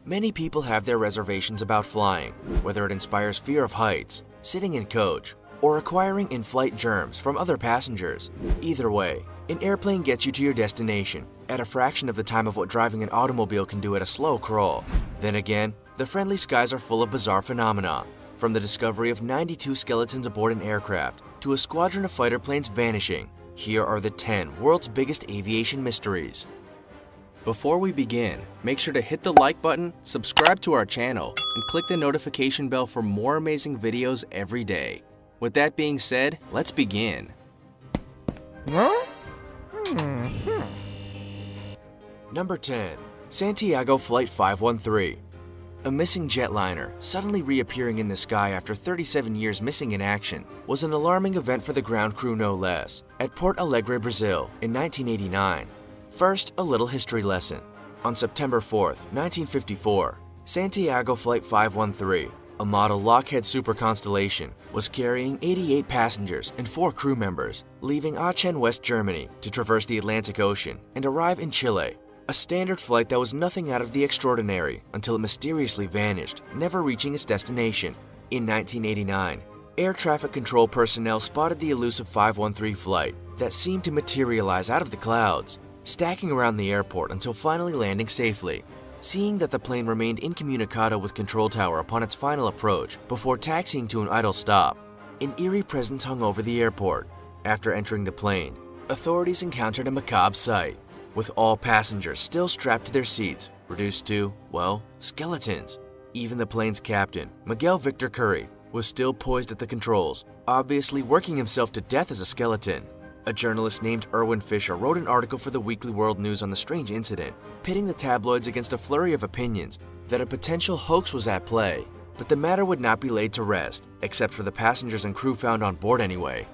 Many people have their reservations about flying, whether it inspires fear of heights, sitting in coach, or acquiring in-flight germs from other passengers. Either way, an airplane gets you to your destination at a fraction of the time of what driving an automobile can do at a slow crawl. Then again, the friendly skies are full of bizarre phenomena, from the discovery of 92 skeletons aboard an aircraft to a squadron of fighter planes vanishing. Here are the 10 world's biggest aviation mysteries. Before we begin, make sure to hit the like button, subscribe to our channel, and click the notification bell for more amazing videos every day. With that being said, let's begin. Number 10. Santiago Flight 513. A missing jetliner, suddenly reappearing in the sky after 37 years missing in action, was an alarming event for the ground crew no less, at Porto Alegre, Brazil, in 1989. First, a little history lesson. On September 4th, 1954, Santiago Flight 513, a model Lockheed Super Constellation, was carrying 88 passengers and 4 crew members, leaving Aachen, West Germany, to traverse the Atlantic Ocean and arrive in Chile. A standard flight that was nothing out of the extraordinary until it mysteriously vanished, never reaching its destination. In 1989, air traffic control personnel spotted the elusive 513 flight that seemed to materialize out of the clouds, stacking around the airport until finally landing safely. Seeing that the plane remained incommunicado with control tower upon its final approach before taxiing to an idle stop, an eerie presence hung over the airport. After entering the plane, authorities encountered a macabre sight, with all passengers still strapped to their seats, reduced to, well, skeletons. Even the plane's captain, Miguel Victor Curry, was still poised at the controls, obviously working himself to death as a skeleton. A journalist named Erwin Fisher wrote an article for the Weekly World News on the strange incident, pitting the tabloids against a flurry of opinions that a potential hoax was at play. But the matter would not be laid to rest, except for the passengers and crew found on board anyway.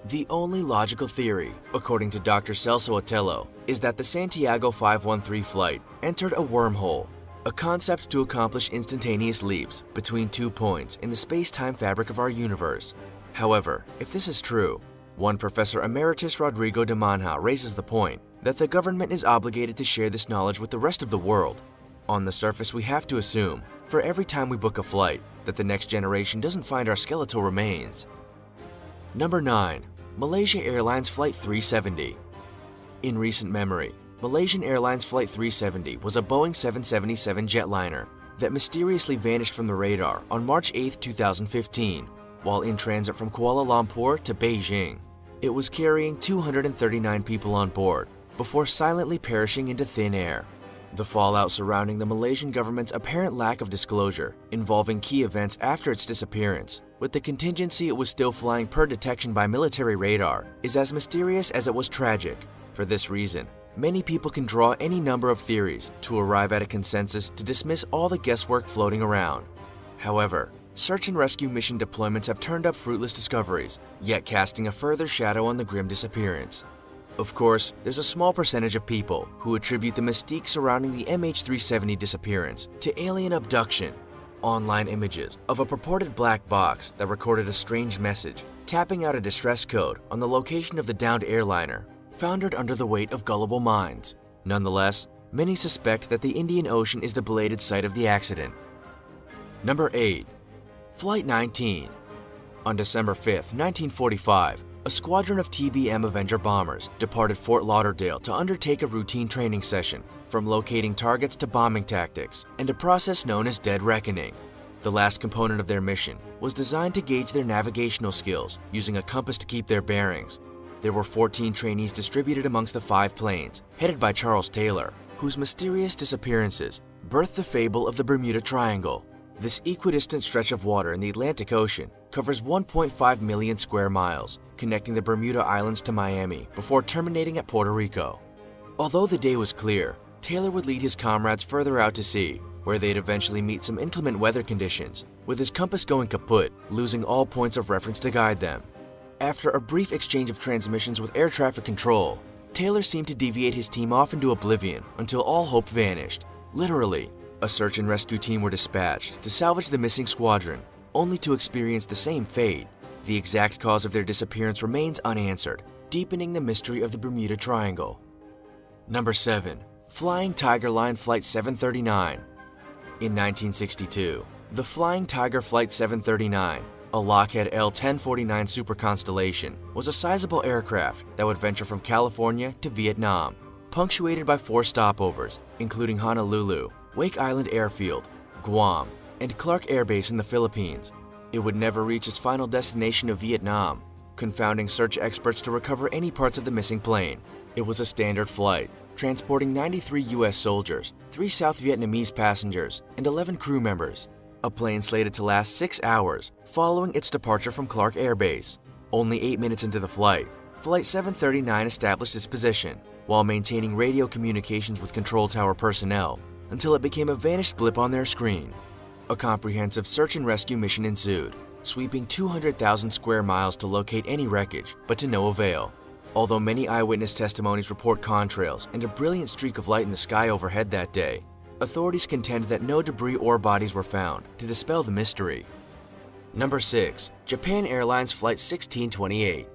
The only logical theory, according to Dr. Celso Otello, is that the Santiago 513 flight entered a wormhole, a concept to accomplish instantaneous leaps between 2 points in the space-time fabric of our universe. However, if this is true, one Professor Emeritus Rodrigo de Manha raises the point that the government is obligated to share this knowledge with the rest of the world. On the surface, we have to assume, for every time we book a flight, that the next generation doesn't find our skeletal remains. Number 9. Malaysia Airlines Flight 370. In recent memory, Malaysian Airlines Flight 370 was a Boeing 777 jetliner that mysteriously vanished from the radar on March 8, 2015, while in transit from Kuala Lumpur to Beijing. It was carrying 239 people on board before silently perishing into thin air. The fallout surrounding the Malaysian government's apparent lack of disclosure involving key events after its disappearance, with the contingency it was still flying per detection by military radar, is as mysterious as it was tragic. For this reason, many people can draw any number of theories to arrive at a consensus to dismiss all the guesswork floating around. However, search and rescue mission deployments have turned up fruitless discoveries, yet casting a further shadow on the grim disappearance. Of course, there's a small percentage of people who attribute the mystique surrounding the MH370 disappearance to alien abduction. Online images of a purported black box that recorded a strange message, tapping out a distress code on the location of the downed airliner, foundered under the weight of gullible minds. Nonetheless, many suspect that the Indian Ocean is the belated site of the accident. Number 8. Flight 19. On December 5, 1945, a squadron of TBM Avenger bombers departed Fort Lauderdale to undertake a routine training session, from locating targets to bombing tactics, and a process known as dead reckoning. The last component of their mission was designed to gauge their navigational skills using a compass to keep their bearings. There were 14 trainees distributed amongst the 5 planes, headed by Charles Taylor, whose mysterious disappearances birthed the fable of the Bermuda Triangle. This equidistant stretch of water in the Atlantic Ocean covers 1.5 million square miles, connecting the Bermuda Islands to Miami before terminating at Puerto Rico. Although the day was clear, Taylor would lead his comrades further out to sea, where they'd eventually meet some inclement weather conditions, with his compass going kaput, losing all points of reference to guide them. After a brief exchange of transmissions with air traffic control, Taylor seemed to deviate his team off into oblivion until all hope vanished. Literally, a search and rescue team were dispatched to salvage the missing squadron, only to experience the same fate. The exact cause of their disappearance remains unanswered, deepening the mystery of the Bermuda Triangle. Number 7. Flying Tiger Line Flight 739. In 1962, the Flying Tiger Flight 739, a Lockheed L-1049 Super Constellation, was a sizable aircraft that would venture from California to Vietnam, punctuated by 4 stopovers, including Honolulu, Wake Island Airfield, Guam, and Clark Air Base in the Philippines. It would never reach its final destination of Vietnam, confounding search experts to recover any parts of the missing plane. It was a standard flight, transporting 93 U.S. soldiers, 3 South Vietnamese passengers, and 11 crew members. A plane slated to last 6 hours following its departure from Clark Air Base. Only 8 minutes into the flight, Flight 739 established its position while maintaining radio communications with control tower personnel until it became a vanished blip on their screen. A comprehensive search and rescue mission ensued, sweeping 200,000 square miles to locate any wreckage, but to no avail. Although many eyewitness testimonies report contrails and a brilliant streak of light in the sky overhead that day, authorities contend that no debris or bodies were found to dispel the mystery. Number 6. Japan Airlines Flight 1628.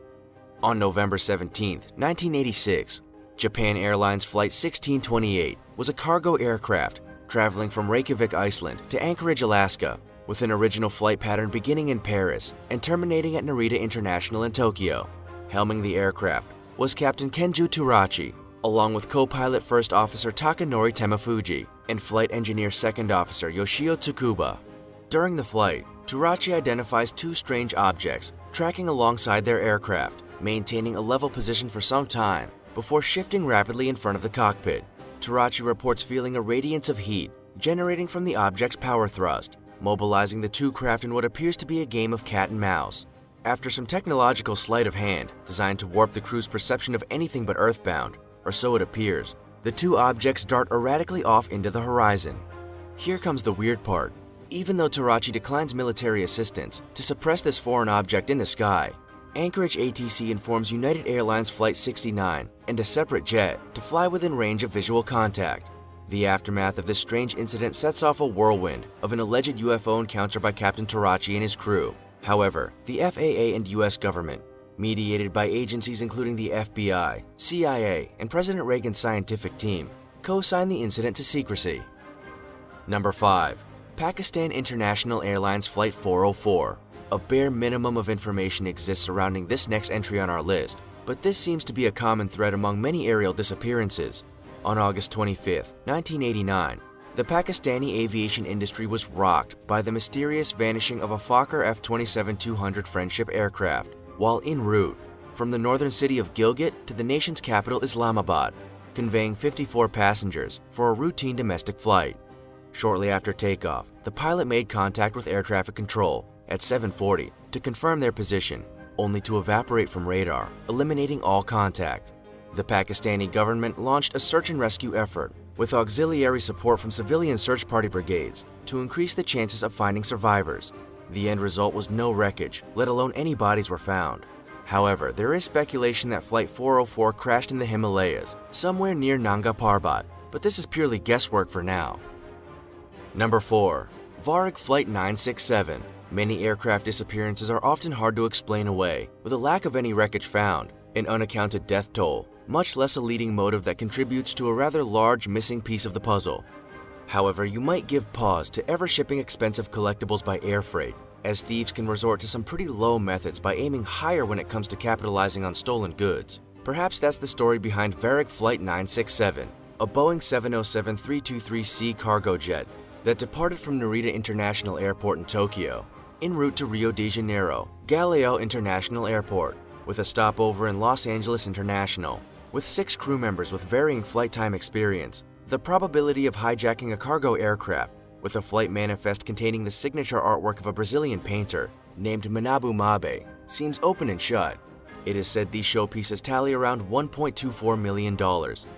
On November 17, 1986, Japan Airlines Flight 1628 was a cargo aircraft traveling from Reykjavik, Iceland to Anchorage, Alaska, with an original flight pattern beginning in Paris and terminating at Narita International in Tokyo. Helming the aircraft was Captain Kenju Turachi, along with co-pilot First Officer Takanori Temafuji and Flight Engineer Second Officer Yoshio Tsukuba. During the flight, Turachi identifies 2 strange objects tracking alongside their aircraft, maintaining a level position for some time before shifting rapidly in front of the cockpit. Turachi reports feeling a radiance of heat generating from the object's power thrust, mobilizing the 2 craft in what appears to be a game of cat and mouse. After some technological sleight of hand designed to warp the crew's perception of anything but earthbound, or so it appears, the 2 objects dart erratically off into the horizon. Here comes the weird part. Even though Turachi declines military assistance to suppress this foreign object in the sky, Anchorage ATC informs United Airlines Flight 69 and a separate jet to fly within range of visual contact. The aftermath of this strange incident sets off a whirlwind of an alleged UFO encounter by Captain Turachi and his crew. However, the FAA and US government, mediated by agencies including the FBI, CIA, and President Reagan's scientific team, co-signed the incident to secrecy. Number 5. Pakistan International Airlines Flight 404. A bare minimum of information exists surrounding this next entry on our list, but this seems to be a common thread among many aerial disappearances. On August 25, 1989, the Pakistani aviation industry was rocked by the mysterious vanishing of a Fokker F-27-200 Friendship aircraft while en route from the northern city of Gilgit to the nation's capital Islamabad, conveying 54 passengers for a routine domestic flight. Shortly after takeoff, the pilot made contact with air traffic control at 7:40 to confirm their position, only to evaporate from radar, eliminating all contact. The Pakistani government launched a search and rescue effort with auxiliary support from civilian search party brigades to increase the chances of finding survivors. The end result was no wreckage, let alone any bodies were found. However, there is speculation that Flight 404 crashed in the Himalayas, somewhere near Nanga Parbat, but this is purely guesswork for now. Number 4. Varig Flight 967. Many aircraft disappearances are often hard to explain away, with a lack of any wreckage found, an unaccounted death toll, much less a leading motive that contributes to a rather large missing piece of the puzzle. However, you might give pause to ever shipping expensive collectibles by air freight, as thieves can resort to some pretty low methods by aiming higher when it comes to capitalizing on stolen goods. Perhaps that's the story behind Varig Flight 967, a Boeing 707-323C cargo jet that departed from Narita International Airport in Tokyo, en route to Rio de Janeiro, Galeão International Airport, with a stopover in Los Angeles International. With 6 crew members with varying flight time experience, the probability of hijacking a cargo aircraft with a flight manifest containing the signature artwork of a Brazilian painter named Manabu Mabe seems open and shut. It is said these showpieces tally around $1.24 million,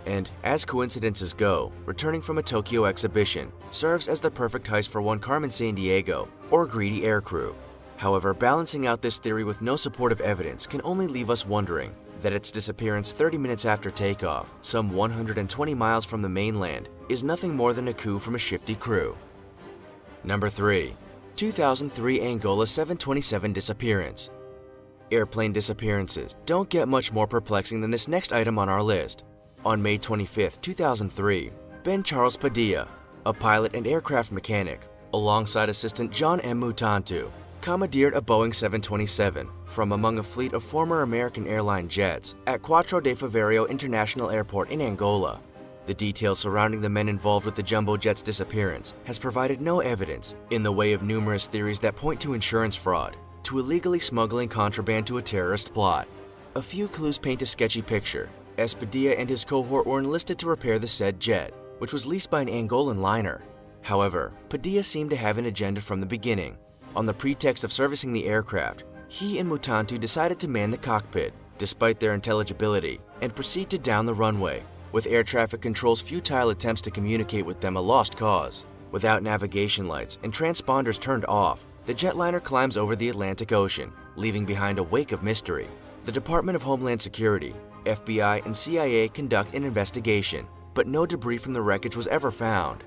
and, as coincidences go, returning from a Tokyo exhibition serves as the perfect heist for one Carmen Sandiego or greedy aircrew. However, balancing out this theory with no supportive evidence can only leave us wondering that its disappearance 30 minutes after takeoff, some 120 miles from the mainland, is nothing more than a coup from a shifty crew. Number 3. 2003 Angola 727 disappearance. Airplane disappearances don't get much more perplexing than this next item on our list. On May 25, 2003, Ben Charles Padilla, a pilot and aircraft mechanic, alongside assistant John M. Mutantu, commandeered a Boeing 727 from among a fleet of former American airline jets at Quatro de Fevereiro International Airport in Angola. The details surrounding the men involved with the jumbo jet's disappearance has provided no evidence in the way of numerous theories that point to insurance fraud, to illegally smuggling contraband to a terrorist plot. A few clues paint a sketchy picture, as Padilla and his cohort were enlisted to repair the said jet, which was leased by an Angolan liner. However, Padilla seemed to have an agenda from the beginning. On the pretext of servicing the aircraft, he and Mutantu decided to man the cockpit, despite their intelligibility, and proceed to down the runway, with air traffic control's futile attempts to communicate with them a lost cause. Without navigation lights and transponders turned off, the jetliner climbs over the Atlantic Ocean, leaving behind a wake of mystery. The Department of Homeland Security, FBI, and CIA conduct an investigation, but no debris from the wreckage was ever found.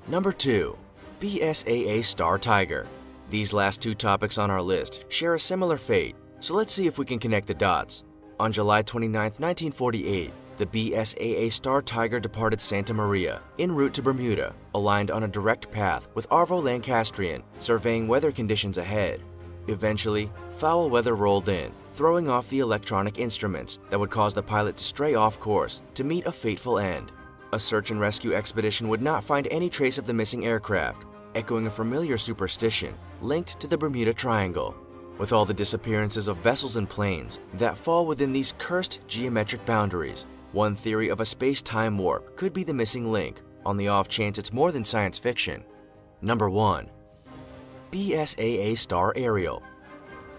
Number 2. BSAA Star Tiger. These last two topics on our list share a similar fate, so let's see if we can connect the dots. On July 29, 1948, the BSAA Star Tiger departed Santa Maria, en route to Bermuda, aligned on a direct path with Arvo Lancastrian, surveying weather conditions ahead. Eventually, foul weather rolled in, throwing off the electronic instruments that would cause the pilot to stray off course to meet a fateful end. A search and rescue expedition would not find any trace of the missing aircraft, echoing a familiar superstition linked to the Bermuda Triangle. With all the disappearances of vessels and planes that fall within these cursed geometric boundaries, one theory of a space-time warp could be the missing link, on the off chance it's more than science fiction. Number 1. BSAA Star Ariel.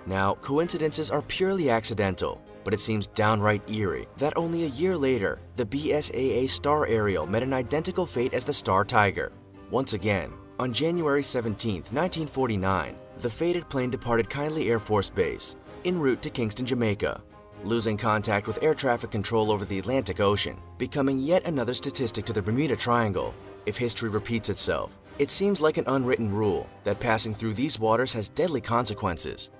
Now, coincidences are purely accidental, but it seems downright eerie that only a year later, the BSAA Star Ariel met an identical fate as the Star Tiger. Once again, on January 17, 1949, the fated plane departed Kindly Air Force Base, en route to Kingston, Jamaica, losing contact with air traffic control over the Atlantic Ocean, becoming yet another statistic to the Bermuda Triangle. If history repeats itself, it seems like an unwritten rule that passing through these waters has deadly consequences.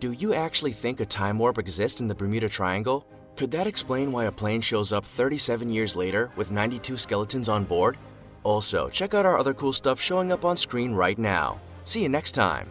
Do you actually think a time warp exists in the Bermuda Triangle? Could that explain why a plane shows up 37 years later with 92 skeletons on board? Also, check out our other cool stuff showing up on screen right now. See you next time!